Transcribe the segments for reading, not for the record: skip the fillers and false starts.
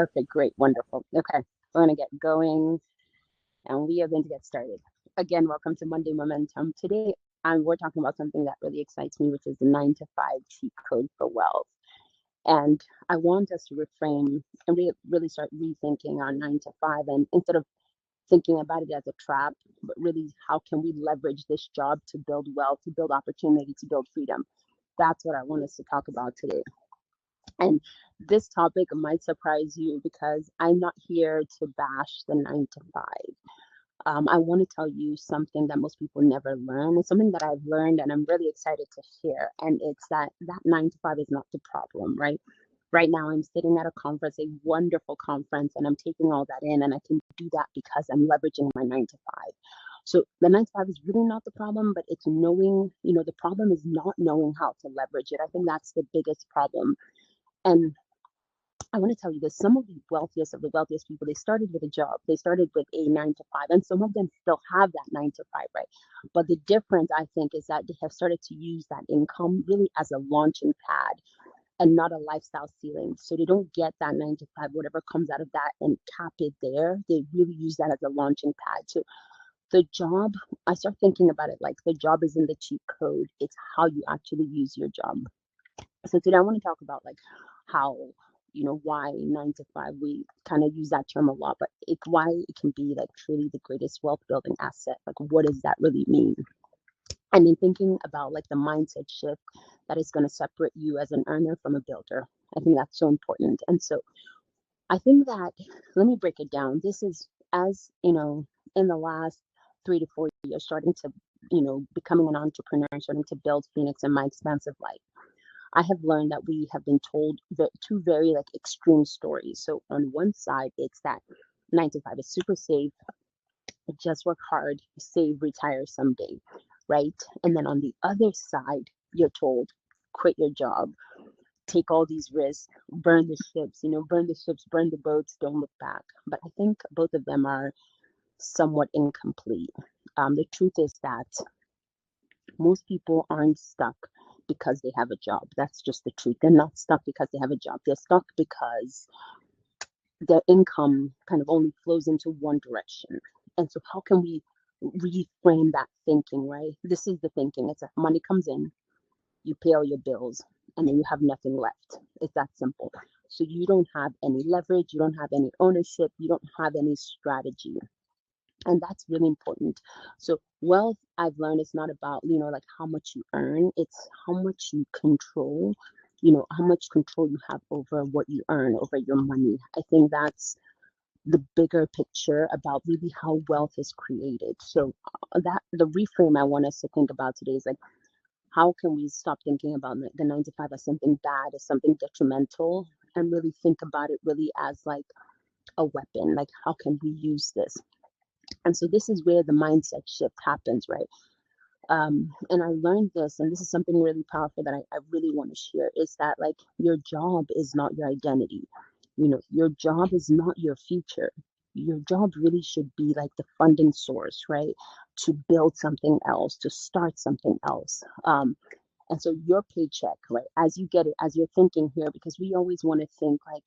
Perfect, great, wonderful. Okay, we're going to get going and we are going to get started. Again, welcome to Monday Momentum. Today, we're talking about something that really excites me, which is the 9 to 5 cheat code for wealth. And I want us to reframe and really start rethinking our 9 to 5. And instead of thinking about it as a trap, but really, how can we leverage this job to build wealth, to build opportunity, to build freedom? That's what I want us to talk about today. And this topic might surprise you because I'm not here to bash the 9 to 5. I want to tell you something that most people never learn. It's something that I've learned and I'm really excited to share. And it's that 9 to 5 is not the problem, right? Right now, I'm sitting at a conference, a wonderful conference, and I'm taking all that in. And I can do that because I'm leveraging my 9 to 5. So the 9 to 5 is really not the problem, but it's knowing, the problem is not knowing how to leverage it. I think that's the biggest problem. And I want to tell you this, some of the wealthiest people, they started with a job. They started with a 9 to 5, and some of them still have that 9 to 5, right? But the difference, I think, is that they have started to use that income really as a launching pad and not a lifestyle ceiling. So they don't get that 9 to 5, whatever comes out of that, and cap it there. They really use that as a launching pad. So the job, I start thinking about it like the job isn't the cheat code, it's how you actually use your job. So today I want to talk about like how, why 9 to 5, we kind of use that term a lot, but why it can be like truly the greatest wealth building asset. Like, what does that really mean? And then thinking about like the mindset shift that is going to separate you as an earner from a builder. I think that's so important. And so I think that, let me break it down. This is, as in the last 3 to 4 years, starting to, becoming an entrepreneur, starting to build Phoenix in my expansive life. I have learned that we have been told two very like extreme stories. So on one side, it's that 9 to 5 is super safe, just work hard, save, retire someday, right? And then on the other side, you're told, quit your job, take all these risks, burn the ships, burn the boats, don't look back. But I think both of them are somewhat incomplete. The truth is that most people aren't stuck because they have a job. That's just the truth. They're not stuck because they have a job. They're stuck because their income kind of only flows into one direction. And so how can we reframe that thinking, right? This is the thinking. It's like money comes in, you pay all your bills, and then you have nothing left. It's that simple. So you don't have any leverage, you don't have any ownership, you don't have any strategy. And that's really important. So wealth, I've learned, is not about, like how much you earn, it's how much you control, how much control you have over what you earn, over your money. I think that's the bigger picture about really how wealth is created. So that the reframe I want us to think about today is like, how can we stop thinking about the 9 to 5 as something bad, as something detrimental, and really think about it really as like a weapon? Like, how can we use this? And so this is where the mindset shift happens, right? And I learned this, and this is something really powerful that I really want to share, is that like your job is not your identity. Your job is not your future. Your job really should be like the funding source, right? To build something else, to start something else. And so your paycheck, right, as you get it, as you're thinking here, because we always want to think like,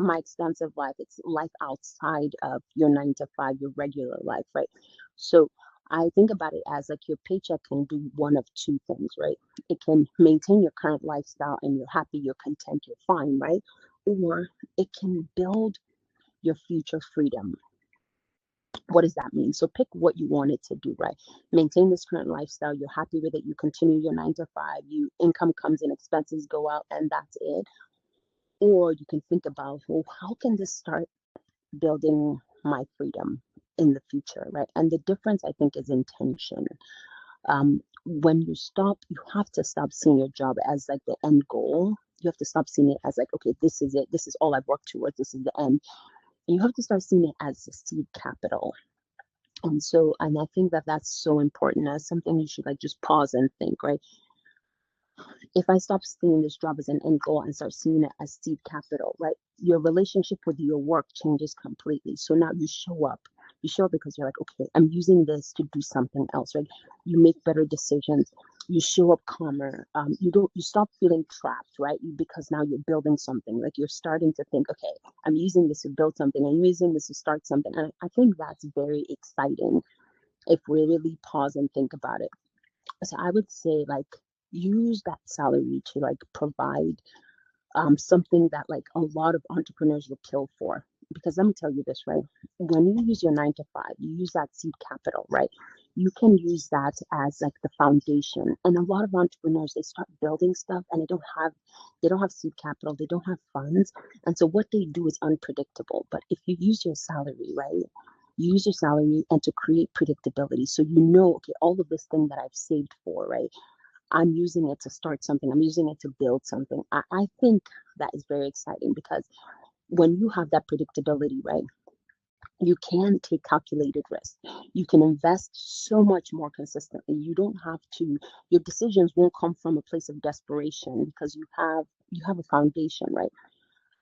my expansive life, it's life outside of your 9 to 5, your regular life, right? So I think about it as like your paycheck can do one of two things, right? It can maintain your current lifestyle and you're happy, you're content, you're fine, right? Or it can build your future freedom. What does that mean? So pick what you want it to do, right? Maintain this current lifestyle. You're happy with it. You continue your 9 to 5. You income comes in, expenses go out, and that's it. Or you can think about, well, how can this start building my freedom in the future, right? And the difference, I think, is intention. When you have to stop seeing your job as like the end goal. You have to stop seeing it as like, okay, this is it. This is all I've worked towards. This is the end. And you have to start seeing it as the seed capital. And I think that that's so important, as something you should like just pause and think, right? If I stop seeing this job as an end goal and start seeing it as seed capital, right? Your relationship with your work changes completely. So now you show up. You show up because you're like, okay, I'm using this to do something else, right? You make better decisions. you show up calmer. You stop feeling trapped, right? Because now you're building something. Like you're starting to think, okay, I'm using this to build something. I'm using this to start something. And I think that's very exciting if we really pause and think about it. So I would say like use that salary to like provide something that like a lot of entrepreneurs will kill for. Because let me tell you this, right? When you use your 9 to 5, you use that seed capital, right? You can use that as like the foundation. And a lot of entrepreneurs, they start building stuff and they don't have seed capital, they don't have funds. And so what they do is unpredictable. But if you use your salary, right? You use your salary and to create predictability. So you know, okay, all of this thing that I've saved for, right? I'm using it to start something. I'm using it to build something. I think that is very exciting because when you have that predictability, right, you can take calculated risks. You can invest so much more consistently. You don't have to, your decisions won't come from a place of desperation because you have a foundation, right?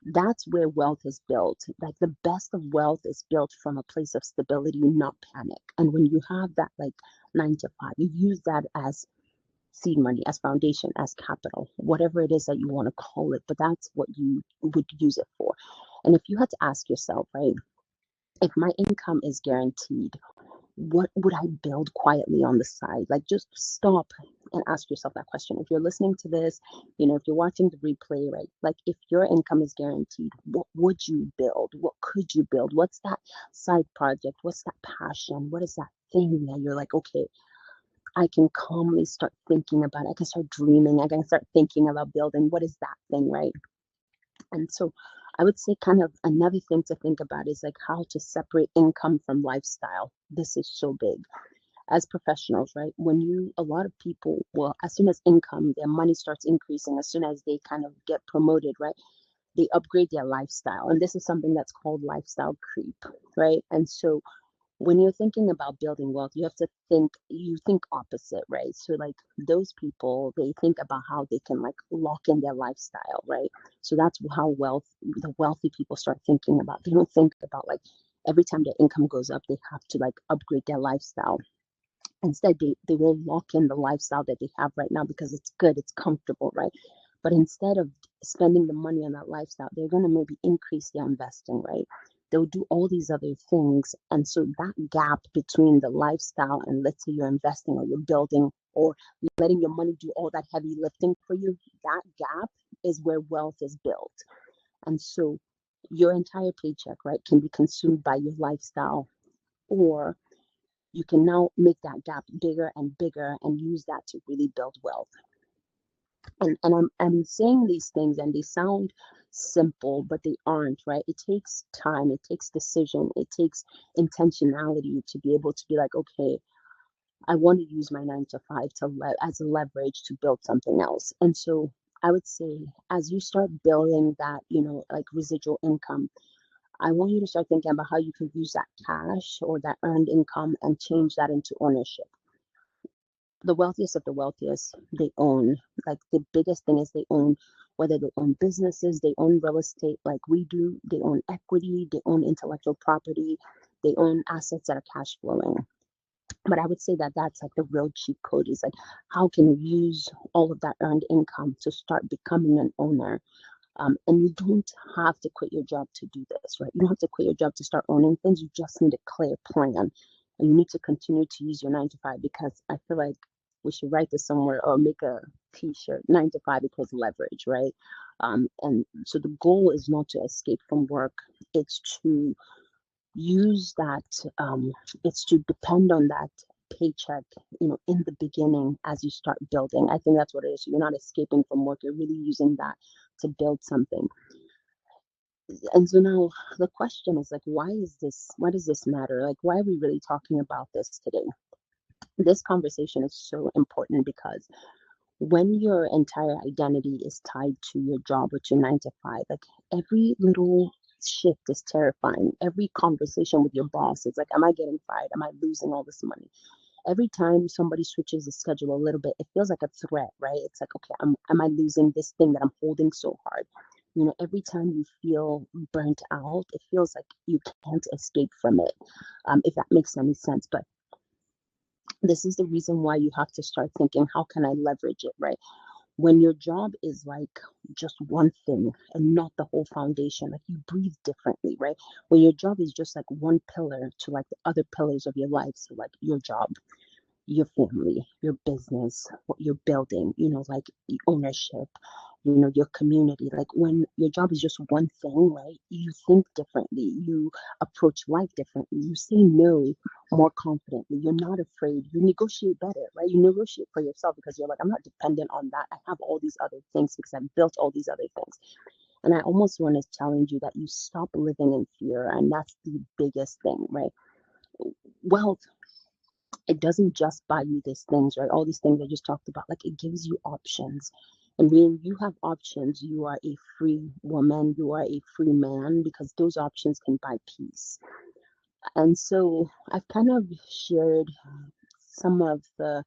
That's where wealth is built. Like the best of wealth is built from a place of stability, not panic. And when you have that like 9 to 5, you use that as seed money, as foundation, as capital, whatever it is that you want to call it, but that's what you would use it for. And if you had to ask yourself, right, if my income is guaranteed, what would I build quietly on the side? Like just stop and ask yourself that question. If you're listening to this, if you're watching the replay, right, like if your income is guaranteed, what would you build? What could you build? What's that side project? What's that passion? What is that thing that you're like, okay, I can calmly start thinking about it. I can start dreaming. I can start thinking about building. What is that thing, right? And so I would say kind of another thing to think about is like how to separate income from lifestyle. This is so big. As professionals, right? A lot of people, well, as soon as income, their money starts increasing, as soon as they kind of get promoted, right? They upgrade their lifestyle. And this is something that's called lifestyle creep, right? And so when you're thinking about building wealth, you think opposite, right? So like those people, they think about how they can like lock in their lifestyle, right? So that's how the wealthy people start thinking about. They don't think about like every time their income goes up, they have to like upgrade their lifestyle. Instead, they will lock in the lifestyle that they have right now because it's good, it's comfortable, right? But instead of spending the money on that lifestyle, they're going to maybe increase their investing, right? They'll do all these other things. And so that gap between the lifestyle and let's say you're investing or you're building or letting your money do all that heavy lifting for you, that gap is where wealth is built. And so your entire paycheck, right, can be consumed by your lifestyle, or you can now make that gap bigger and bigger and use that to really build wealth. And I'm saying these things and they sound simple, but they aren't, right? It takes time, it takes decision, it takes intentionality to be able to be like, okay, I want to use my 9 to 5 as a leverage to build something else. And so I would say as you start building that, like residual income, I want you to start thinking about how you can use that cash or that earned income and change that into ownership. The wealthiest of the wealthiest, they own, like the biggest thing is they own, whether they own businesses, they own real estate like we do, they own equity, they own intellectual property, they own assets that are cash flowing. But I would say that that's like the real cheat code is like, how can you use all of that earned income to start becoming an owner? And you don't have to quit your job to do this, right? You don't have to quit your job to start owning things. You just need a clear plan. And you need to continue to use your 9 to 5 because I feel like we should write this somewhere or make a t-shirt. 9 to 5 equals leverage, right? And so the goal is not to escape from work. It's to use that, it's to depend on that paycheck, in the beginning as you start building. I think that's what it is. You're not escaping from work. You're really using that to build something. And so now the question is like, why does this matter? Like, why are we really talking about this today? This conversation is so important because when your entire identity is tied to your job or to 9 to 5, like every little shift is terrifying. Every conversation with your boss is like, am I getting fired? Am I losing all this money? Every time somebody switches the schedule a little bit, it feels like a threat, right? It's like, okay, am I losing this thing that I'm holding so hard? Every time you feel burnt out, it feels like you can't escape from it, if that makes any sense. But This is the reason why you have to start thinking, how can I leverage it, right? When your job is like just one thing and not the whole foundation, like you breathe differently, right? When your job is just like one pillar to like the other pillars of your life, so like your job, your family, your business, what you're building, like the ownership, your community. Like when your job is just one thing, right? You think differently, you approach life differently, you say no more confidently, you're not afraid, you negotiate better, right? You negotiate for yourself because you're like, I'm not dependent on that. I have all these other things because I've built all these other things. And I almost want to challenge you that you stop living in fear. And that's the biggest thing, right? Wealth, it doesn't just buy you these things, right? All these things I just talked about, like it gives you options. And when you have options, you are a free woman, you are a free man, because those options can buy peace. And so I've kind of shared some of the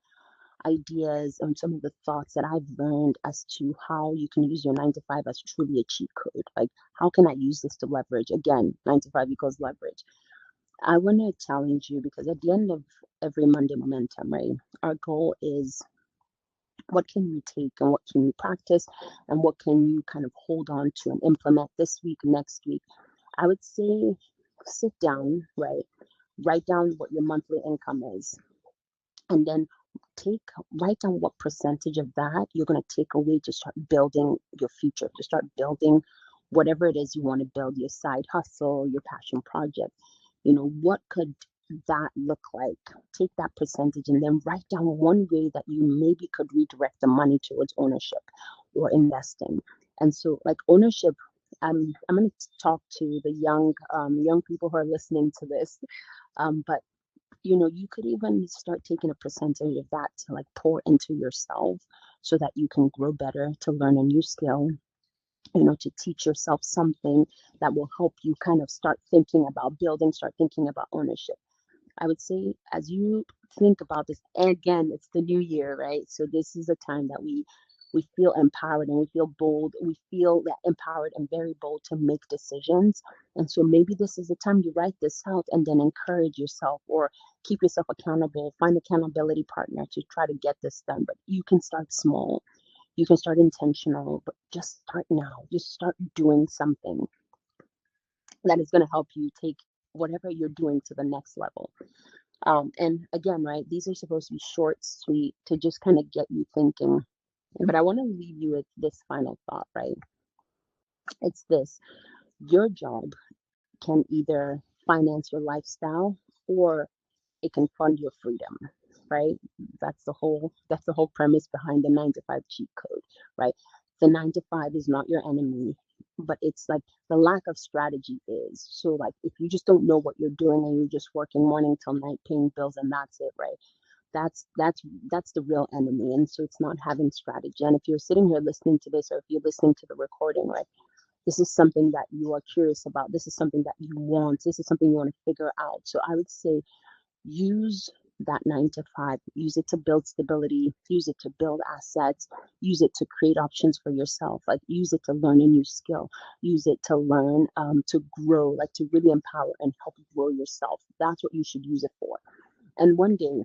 ideas and some of the thoughts that I've learned as to how you can use your 9 to 5 as truly a cheat code. Like, how can I use this to leverage? Again, 9 to 5 equals leverage. I want to challenge you because at the end of every Monday Momentum, right, our goal is, what can you take and what can you practice and what can you kind of hold on to and implement this week, next week? I would say sit down, right? Write down what your monthly income is, and then take write down what percentage of that you're going to take away to start building your future, to start building whatever it is you want to build, your side hustle, your passion project. What could that look like? Take that percentage and then write down one way that you maybe could redirect the money towards ownership or investing. And so, like, ownership, I'm going to talk to the young people who are listening to this, but you could even start taking a percentage of that to like pour into yourself so that you can grow better, to learn a new skill, to teach yourself something that will help you kind of start thinking about building, start thinking about ownership. I would say, as you think about this, and again, it's the new year, right? So this is a time that we feel empowered and we feel bold. We feel that empowered and very bold to make decisions. And so maybe this is the time you write this out and then encourage yourself or keep yourself accountable, find accountability partner to try to get this done. But you can start small. You can start intentional, but just start now. Just start doing something that is going to help you take whatever you're doing to the next level. And again, right, these are supposed to be short, sweet, to just kind of get you thinking. But I want to leave you with this final thought, right? It's this: your job can either finance your lifestyle or it can fund your freedom, right? That's the whole premise behind the 9 to 5 cheat code, right? The 9 to 5 is not your enemy, but it's like the lack of strategy is. So like if you just don't know what you're doing and you're just working morning till night paying bills and that's it, right? That's the real enemy. And so it's not having strategy. And if you're sitting here listening to this, or if you're listening to the recording, right, this is something that you are curious about, this is something that you want, this is something you want to figure out. So I would say, use that 9 to 5, use it to build stability, use it to build assets, use it to create options for yourself, like use it to learn a new skill, use it to learn, to grow, like to really empower and help you grow yourself. That's what you should use it for. And one day,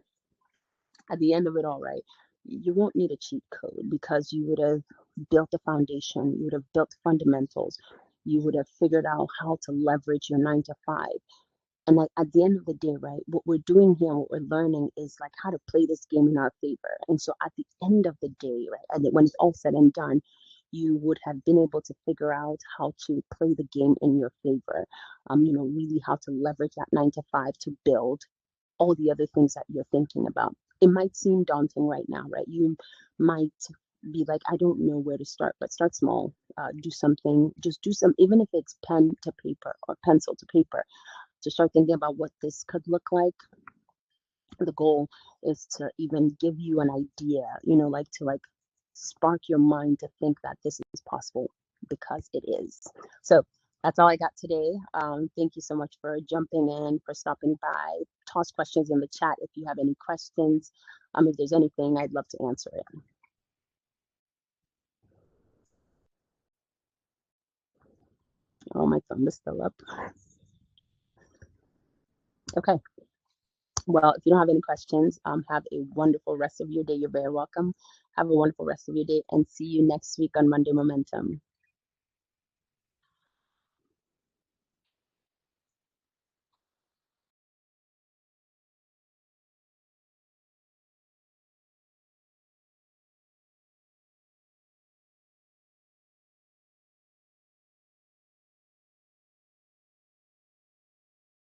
at the end of it all, right, you won't need a cheat code because you would have built a foundation, you would have built fundamentals, you would have figured out how to leverage your 9 to 5. And like at the end of the day, right, what we're doing here and what we're learning is like how to play this game in our favor. And so at the end of the day, right, and when it's all said and done, you would have been able to figure out how to play the game in your favor. Really how to leverage that 9 to 5 to build all the other things that you're thinking about. It might seem daunting right now, right? You might be like, I don't know where to start, but start small. Do something, just do some, even if it's pen to paper or pencil to paper, to start thinking about what this could look like. The goal is to even give you an idea, like to like spark your mind to think that this is possible, because it is. So that's all I got today. Thank you so much for jumping in, for stopping by. Toss questions in the chat if you have any questions. If there's anything, I'd love to answer it. Oh, my thumb is still up. Okay. Well, if you don't have any questions, have a wonderful rest of your day. You're very welcome. Have a wonderful rest of your day and see you next week on Monday Momentum.